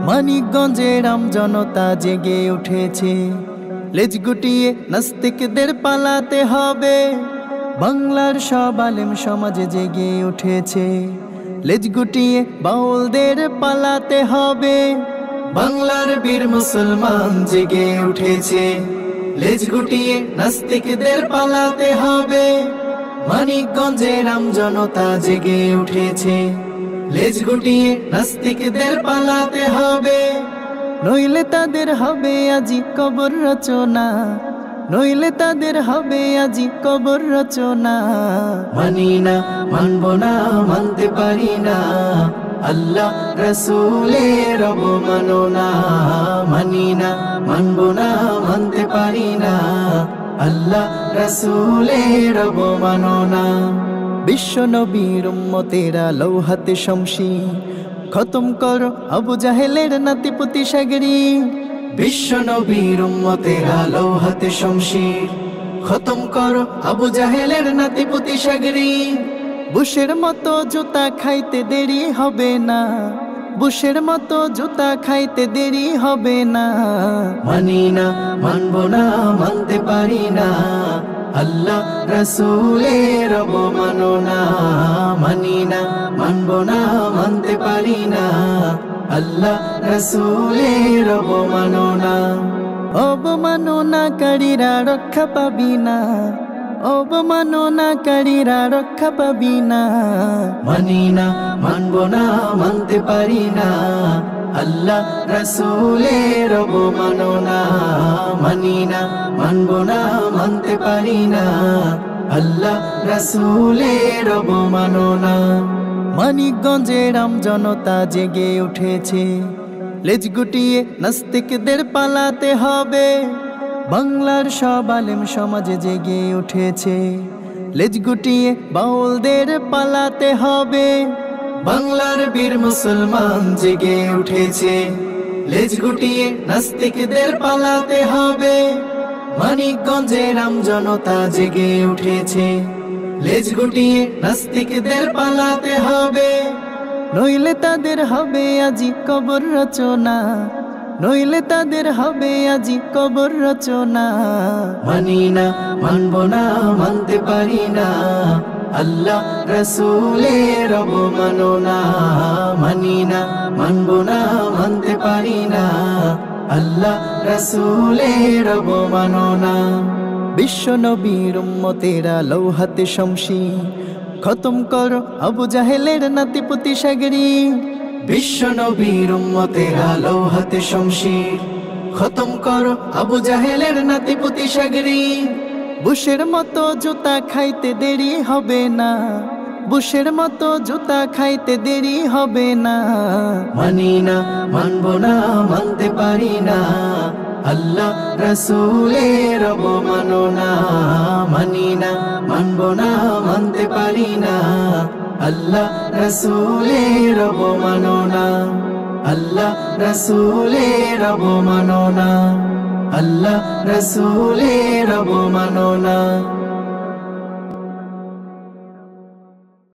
মানিকগঞ্জের জনতা জেগে উঠেছে, লেজ গুটিয়ে নাস্তিকদের পালাতে হবে। বাংলার সব আলেম সমাজে জেগে উঠেছে, লেজ গুটিয়ে বাউলদের পালাতে হবে। বাংলার বীর মুসলমান জেগে উঠেছে, লেজ গুটিয়ে নাস্তিকদের পালাতে হবে। মানিকগঞ্জের জনতা জেগে উঠেছে, লেজ গুটিয়ে নাস্তিকদের পালাতে হবে। নইলে তাদের হবে আজি কবর রচনা, নইলে তাদের হবে আজি কবর রচনা। মানি না, মানব না, মানতে পারি না, আল্লাহ রাসূলের অবমাননা। মানি না, মানব না, মানতে পারি না, আল্লাহ রাসূলের অবমাননা। বিশ্ব নবীর উম্মতেরা লৌহাতে শমশির, খতম করো আবু জাহেলের নাতিপুতি সাগরি। বিশ্ব নবীর উম্মতেরা লৌহাতে শমশির, খতম করো আবু জাহেলের নাতিপুতি সাগরি। বুশের মতো জুতা খাইতে দেরি হবে না, বুশের মতো জুতা খাইতে দেরি হবে না। মানি না, মানব না, মানতে পারি না, আল্লাহ রাসূলের অবমাননা। মানি না, মানব না, মানতে পারি না, আল্লাহ রাসূলের অবমাননা। অবমাননাকারীরা রক্ষা পাবি না, অবমাননাকারীরা রক্ষা পাবি না। মানি না, মানব না, মানতে পারি না, আল্লাহ রাসূলের অবমাননা। মানি না, মানব না, মানতে পারি না, আল্লাহ রাসূলের অবমাননা। মানিকগঞ্জের জনতা জেগে উঠেছে, লেজ গুটিয়ে নাস্তিকদের পালাতে হবে। বাংলার সব আলেম সমাজে জেগে উঠেছে, লেজ গুটিয়ে বাউলদের পালাতে হবে। বাংলার বীর মুসলমান জেগে উঠেছে, লেজ গুটিয়ে নাস্তিকদের পালাতে হবে। মানিকগঞ্জের জনতা জেগে উঠেছে, লেজ গুটিয়ে নাস্তিকদের পালাতে হবে। নইলে তাদের হবে আজি কবর রচনা, নইলে তাদের হবে আজি কবর রচনা। মানি না, মানব না, মানতে পারি না, আল্লাহ রাসূলের অবমাননা। মানি না, মানব না, মানতে পারি না, আল্লাহ রাসূলের অবমাননা। বিশ্ব নবীর উম্মতেরা লৌহাতে শমশির, খতম করো আবু জাহেলের নাতিপুতি সাগরি। বিশ্ব নবীর উম্মতেরা লৌহাতে শমশির, খতম করো আবু জাহেলের নাতিপুতি সাগরি। বুশের মতো জুতা খাইতে দেরি হবে না, বুশের মতো জুতা খাইতে দেরি হবে না। মানি না, মানব না, মানতে পারি না, আল্লাহ রাসূলের অবমাননা। মানি না, মানব না, মানতে পারি না, আল্লাহ রাসূলের অবমাননা। আল্লাহ রাসূলের অবমাননা, আল্লাহ রাসূলের অবমাননা।